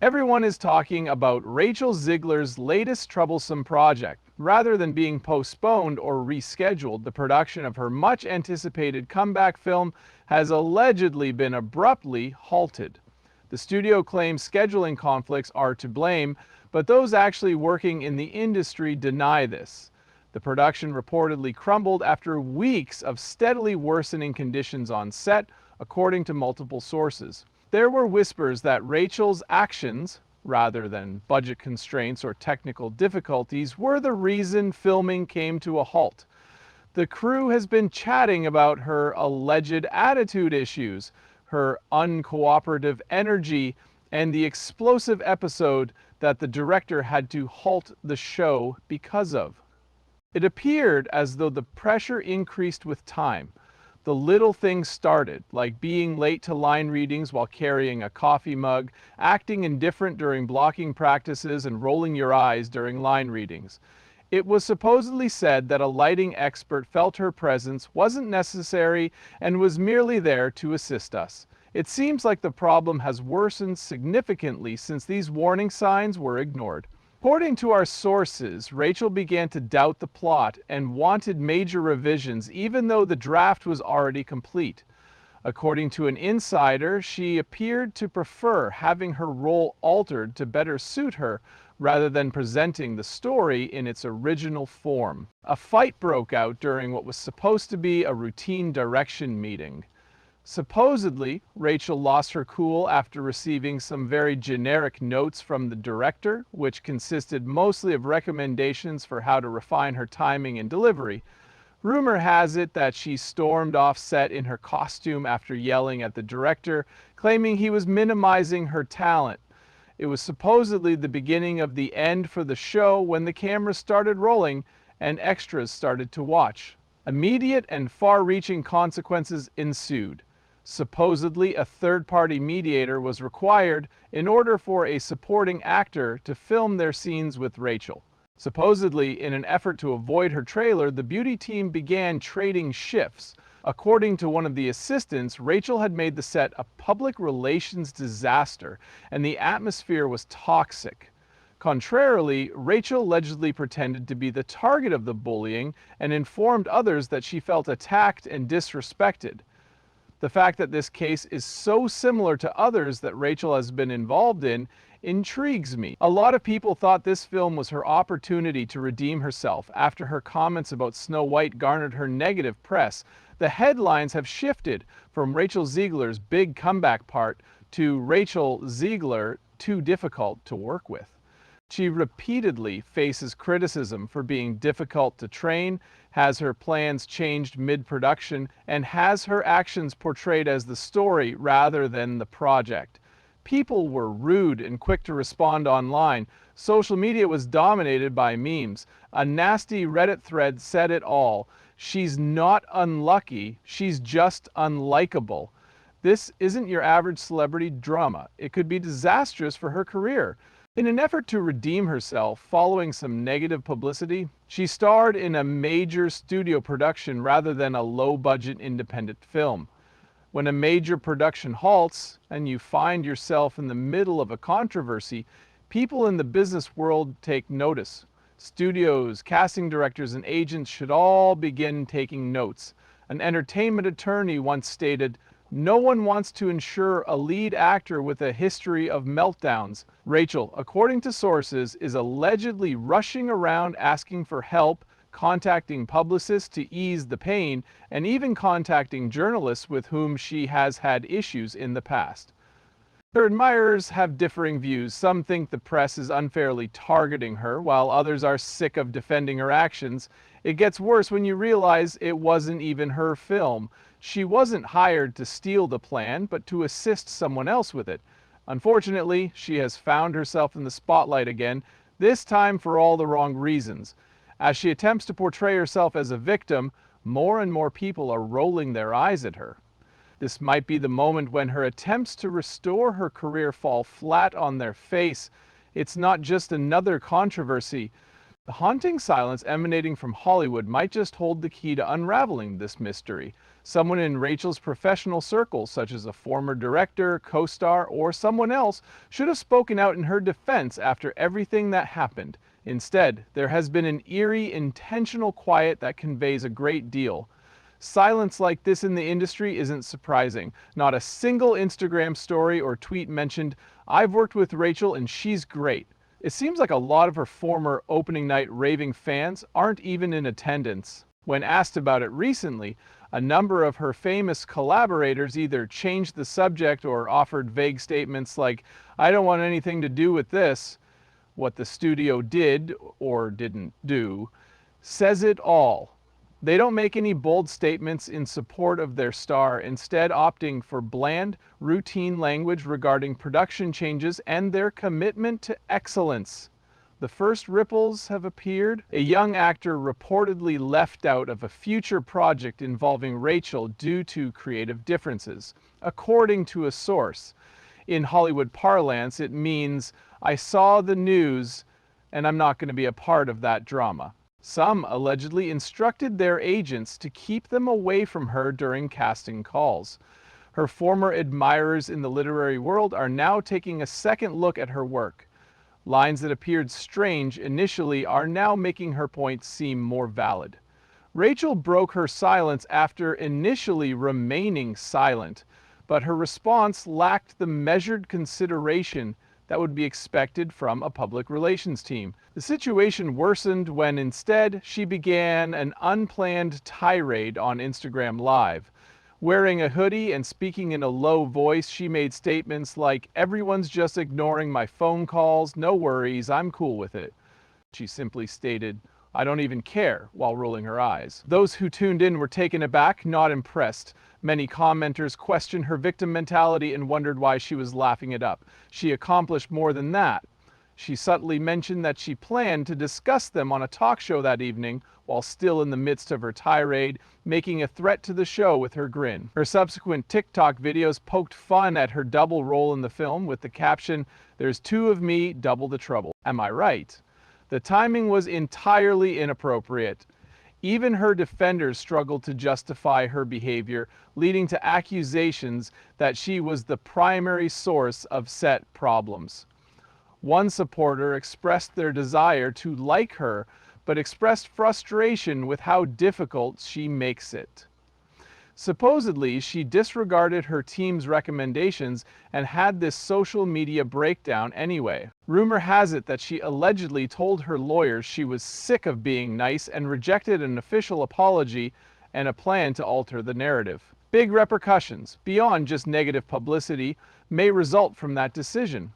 Everyone is talking about Rachel Ziegler's latest troublesome project. Rather than being postponed or rescheduled, the production of her much-anticipated comeback film has allegedly been abruptly halted. The studio claims scheduling conflicts are to blame, but those actually working in the industry deny this. The production reportedly crumbled after weeks of steadily worsening conditions on set, according to multiple sources. There were whispers that Rachel's actions, rather than budget constraints or technical difficulties, were the reason filming came to a halt. The crew has been chatting about her alleged attitude issues, her uncooperative energy, and the explosive episode that the director had to halt the show because of. It appeared as though the pressure increased with time. The little things started, like being late to line readings while carrying a coffee mug, acting indifferent during blocking practices, and rolling your eyes during line readings. It was supposedly said that a lighting expert felt her presence wasn't necessary and was merely there to assist us. It seems like the problem has worsened significantly since these warning signs were ignored. According to our sources, Rachel began to doubt the plot and wanted major revisions even though the draft was already complete. According to an insider, she appeared to prefer having her role altered to better suit her rather than presenting the story in its original form. A fight broke out during what was supposed to be a routine direction meeting. Supposedly, Rachel lost her cool after receiving some very generic notes from the director, which consisted mostly of recommendations for how to refine her timing and delivery. Rumor has it that she stormed off set in her costume after yelling at the director, claiming he was minimizing her talent. It was supposedly the beginning of the end for the show when the cameras started rolling and extras started to watch. Immediate and far-reaching consequences ensued. Supposedly, a third-party mediator was required in order for a supporting actor to film their scenes with Rachel. Supposedly, in an effort to avoid her trailer, the beauty team began trading shifts. According to one of the assistants, Rachel had made the set a public relations disaster, and the atmosphere was toxic. Contrarily, Rachel allegedly pretended to be the target of the bullying and informed others that she felt attacked and disrespected. The fact that this case is so similar to others that Rachel has been involved in intrigues me. A lot of people thought this film was her opportunity to redeem herself after her comments about Snow White garnered her negative press. The headlines have shifted from Rachel Ziegler's big comeback part to Rachel Ziegler too difficult to work with. She repeatedly faces criticism for being difficult to train, has her plans changed mid-production, and has her actions portrayed as the story rather than the project. People were rude and quick to respond online. Social media was dominated by memes. A nasty Reddit thread said it all. She's not unlucky, she's just unlikable. This isn't your average celebrity drama. It could be disastrous for her career. In an effort to redeem herself following some negative publicity, she starred in a major studio production rather than a low-budget independent film. When a major production halts and you find yourself in the middle of a controversy, people in the business world take notice. Studios, casting directors, and agents should all begin taking notes. An entertainment attorney once stated, "No one wants to insure a lead actor with a history of meltdowns." Rachel, according to sources, is allegedly rushing around asking for help, contacting publicists to ease the pain, and even contacting journalists with whom she has had issues in the past. Her admirers have differing views. Some think the press is unfairly targeting her, while others are sick of defending her actions. It gets worse when you realize it wasn't even her film. She wasn't hired to steal the plan, but to assist someone else with it. Unfortunately, she has found herself in the spotlight again, this time for all the wrong reasons. As she attempts to portray herself as a victim, more and more people are rolling their eyes at her. This might be the moment when her attempts to restore her career fall flat on their face. It's not just another controversy. The haunting silence emanating from Hollywood might just hold the key to unraveling this mystery. Someone in Rachel's professional circle, such as a former director, co-star, or someone else, should have spoken out in her defense after everything that happened. Instead, there has been an eerie, intentional quiet that conveys a great deal. Silence like this in the industry isn't surprising. Not a single Instagram story or tweet mentioned, "I've worked with Rachel and she's great." It seems like a lot of her former opening night raving fans aren't even in attendance. When asked about it recently, a number of her famous collaborators either changed the subject or offered vague statements like, "I don't want anything to do with this." What the studio did, or didn't do, says it all. They don't make any bold statements in support of their star, instead opting for bland, routine language regarding production changes and their commitment to excellence. The first ripples have appeared. A young actor reportedly left out of a future project involving Rachel due to creative differences, according to a source. In Hollywood parlance, it means, "I saw the news and I'm not going to be a part of that drama." Some allegedly instructed their agents to keep them away from her during casting calls. Her former admirers in the literary world are now taking a second look at her work. Lines that appeared strange initially are now making her point seem more valid. Rachel broke her silence after initially remaining silent, but her response lacked the measured consideration that would be expected from a public relations team. The situation worsened when instead she began an unplanned tirade on Instagram Live. Wearing a hoodie and speaking in a low voice, she made statements like, "Everyone's just ignoring my phone calls, no worries, I'm cool with it." She simply stated, "I don't even care," while rolling her eyes. Those who tuned in were taken aback, not impressed. Many commenters questioned her victim mentality and wondered why she was laughing it up. She accomplished more than that. She subtly mentioned that she planned to discuss them on a talk show that evening, while still in the midst of her tirade, making a threat to the show with her grin. Her subsequent TikTok videos poked fun at her double role in the film with the caption, "There's two of me, double the trouble. Am I right?" The timing was entirely inappropriate. Even her defenders struggled to justify her behavior, leading to accusations that she was the primary source of set problems. One supporter expressed their desire to like her, but expressed frustration with how difficult she makes it. Supposedly, she disregarded her team's recommendations and had this social media breakdown anyway. Rumor has it that she allegedly told her lawyers she was sick of being nice and rejected an official apology and a plan to alter the narrative. Big repercussions, beyond just negative publicity, may result from that decision.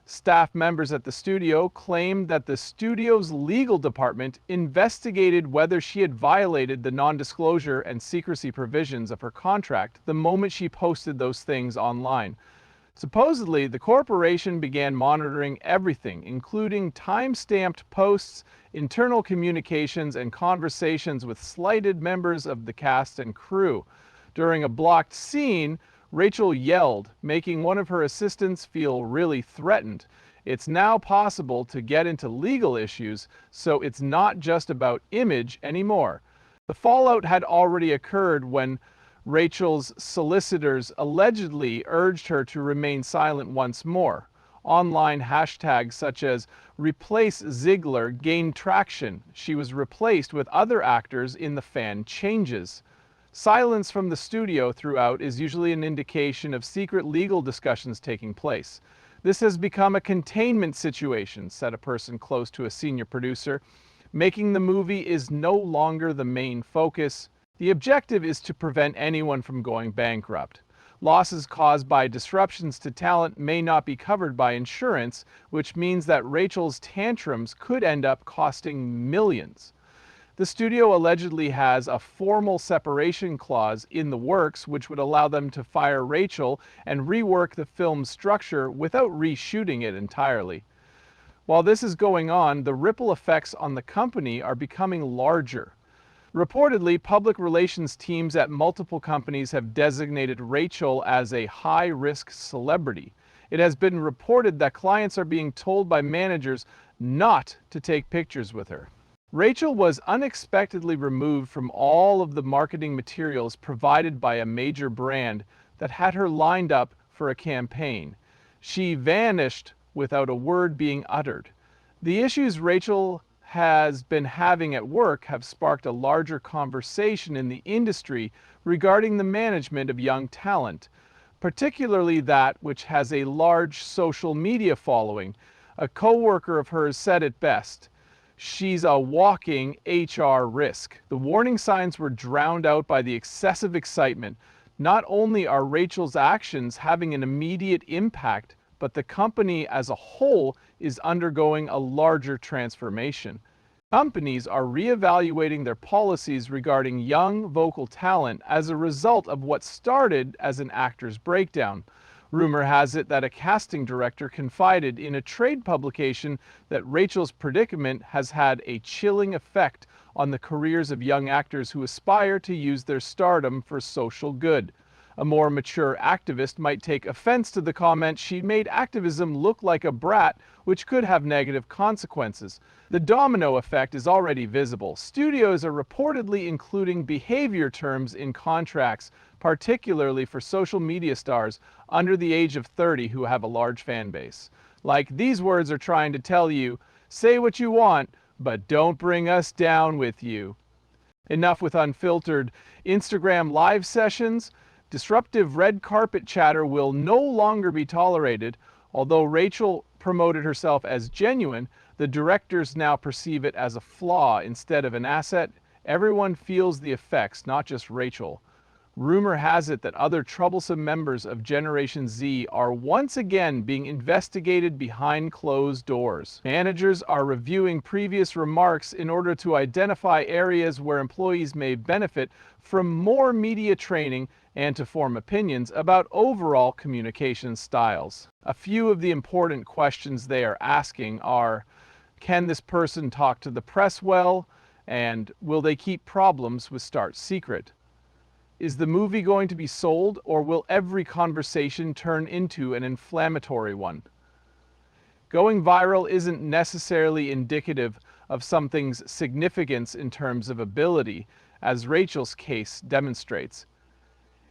Staff members at the studio claimed that the studio's legal department investigated whether she had violated the non-disclosure and secrecy provisions of her contract the moment she posted those things online. Supposedly, the corporation began monitoring everything, including time-stamped posts, internal communications, and conversations with slighted members of the cast and crew. During a blocked scene, Rachel yelled, making one of her assistants feel really threatened. It's now possible to get into legal issues, so it's not just about image anymore. The fallout had already occurred when Rachel's solicitors allegedly urged her to remain silent once more. Online hashtags such as "replace Ziegler" gained traction. She was replaced with other actors in the fan changes. Silence from the studio throughout is usually an indication of secret legal discussions taking place. "This has become a containment situation," said a person close to a senior producer. "Making the movie is no longer the main focus. The objective is to prevent anyone from going bankrupt. Losses caused by disruptions to talent may not be covered by insurance, which means that Rachel's tantrums could end up costing millions." The studio allegedly has a formal separation clause in the works which would allow them to fire Rachel and rework the film's structure without reshooting it entirely. While this is going on, the ripple effects on the company are becoming larger. Reportedly, public relations teams at multiple companies have designated Rachel as a high-risk celebrity. It has been reported that clients are being told by managers not to take pictures with her. Rachel was unexpectedly removed from all of the marketing materials provided by a major brand that had her lined up for a campaign. She vanished without a word being uttered. The issues Rachel has been having at work have sparked a larger conversation in the industry regarding the management of young talent, particularly that which has a large social media following. A coworker of hers said it best: she's a walking HR risk. The warning signs were drowned out by the excessive excitement. Not only are Rachel's actions having an immediate impact, but the company as a whole is undergoing a larger transformation. Companies are reevaluating their policies regarding young vocal talent as a result of what started as an actor's breakdown. Rumor has it that a casting director confided in a trade publication that Rachel's predicament has had a chilling effect on the careers of young actors who aspire to use their stardom for social good. A more mature activist might take offense to the comment she made activism look like a brat, which could have negative consequences. The domino effect is already visible. Studios are reportedly including behavior terms in contracts, particularly for social media stars under the age of 30 who have a large fan base. Like, these words are trying to tell you, say what you want, but don't bring us down with you. Enough with unfiltered Instagram live sessions. Disruptive red carpet chatter will no longer be tolerated. Although Rachel promoted herself as genuine, the directors now perceive it as a flaw instead of an asset. Everyone feels the effects, not just Rachel. Rumor has it that other troublesome members of Generation Z are once again being investigated behind closed doors. Managers are reviewing previous remarks in order to identify areas where employees may benefit from more media training and to form opinions about overall communication styles. A few of the important questions they are asking are: can this person talk to the press well? And will they keep problems with Start secret? Is the movie going to be sold, or will every conversation turn into an inflammatory one? Going viral isn't necessarily indicative of something's significance in terms of ability, as Rachel's case demonstrates.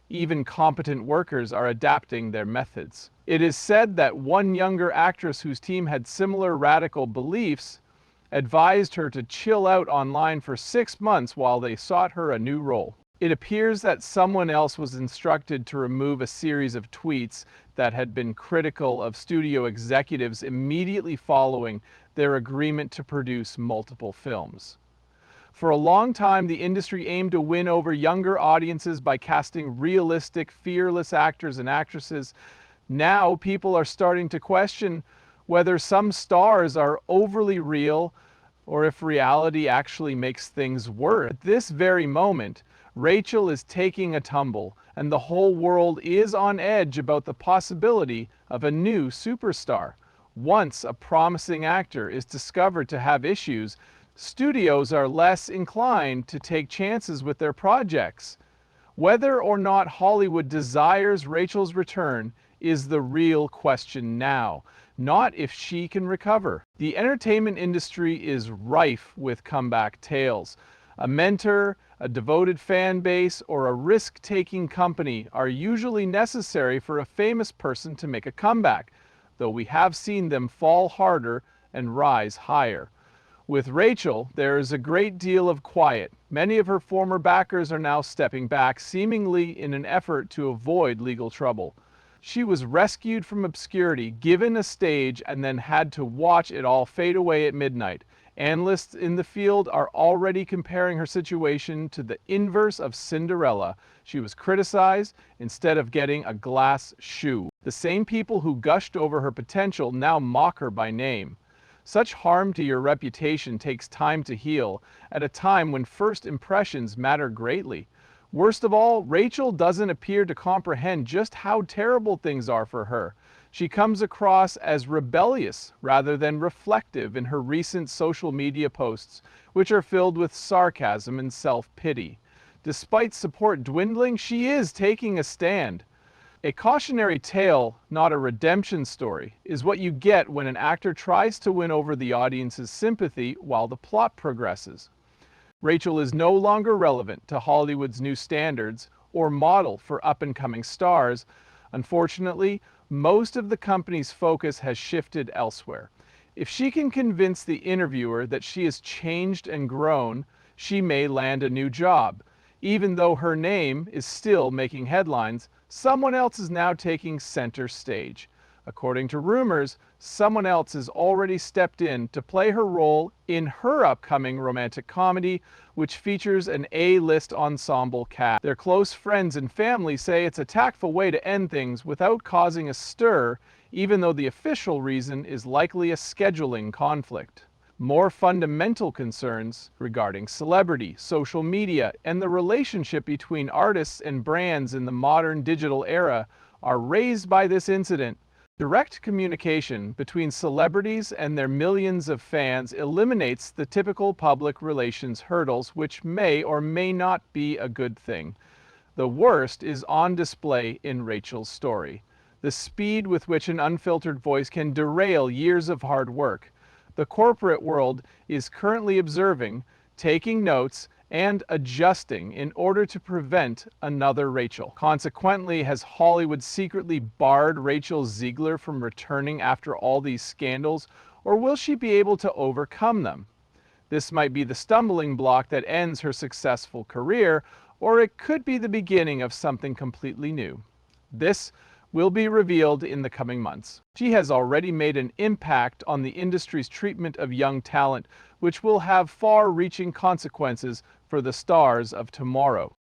Even competent workers are adapting their methods. It is said that one younger actress whose team had similar radical beliefs advised her to chill out online for 6 months while they sought her a new role. It appears that someone else was instructed to remove a series of tweets that had been critical of studio executives immediately following their agreement to produce multiple films. For a long time, the industry aimed to win over younger audiences by casting realistic, fearless actors and actresses. Now, people are starting to question whether some stars are overly real or if reality actually makes things worse. At this very moment, Rachel is taking a tumble, and the whole world is on edge about the possibility of a new superstar. Once a promising actor is discovered to have issues, studios are less inclined to take chances with their projects. Whether or not Hollywood desires Rachel's return is the real question now, not if she can recover. The entertainment industry is rife with comeback tales. A mentor, a devoted fan base, or a risk-taking company are usually necessary for a famous person to make a comeback, though we have seen them fall harder and rise higher. With Rachel, there is a great deal of quiet. Many of her former backers are now stepping back, seemingly in an effort to avoid legal trouble. She was rescued from obscurity, given a stage, and then had to watch it all fade away at midnight. Analysts in the field are already comparing her situation to the inverse of Cinderella. She was criticized instead of getting a glass shoe. The same people who gushed over her potential now mock her by name. Such harm to your reputation takes time to heal, at a time when first impressions matter greatly. Worst of all, Rachel doesn't appear to comprehend just how terrible things are for her. She comes across as rebellious rather than reflective in her recent social media posts, which are filled with sarcasm and self-pity. Despite support dwindling, she is taking a stand. A cautionary tale, not a redemption story, is what you get when an actor tries to win over the audience's sympathy while the plot progresses. Rachel is no longer relevant to Hollywood's new standards or model for up-and-coming stars. Unfortunately, most of the company's focus has shifted elsewhere. If she can convince the interviewer that she has changed and grown, she may land a new job. Even though her name is still making headlines, someone else is now taking center stage. According to rumors, someone else has already stepped in to play her role in her upcoming romantic comedy, which features an A-list ensemble cast. Their close friends and family say it's a tactful way to end things without causing a stir, even though the official reason is likely a scheduling conflict. More fundamental concerns regarding celebrity, social media, and the relationship between artists and brands in the modern digital era are raised by this incident. Direct communication between celebrities and their millions of fans eliminates the typical public relations hurdles, which may or may not be a good thing. The worst is on display in Rachel's story. The speed with which an unfiltered voice can derail years of hard work. The corporate world is currently observing, taking notes, and adjusting in order to prevent another Rachel. Consequently, has Hollywood secretly barred Rachel Ziegler from returning after all these scandals, or will she be able to overcome them? This might be the stumbling block that ends her successful career, or it could be the beginning of something completely new. This will be revealed in the coming months. She has already made an impact on the industry's treatment of young talent, which will have far-reaching consequences for the stars of tomorrow.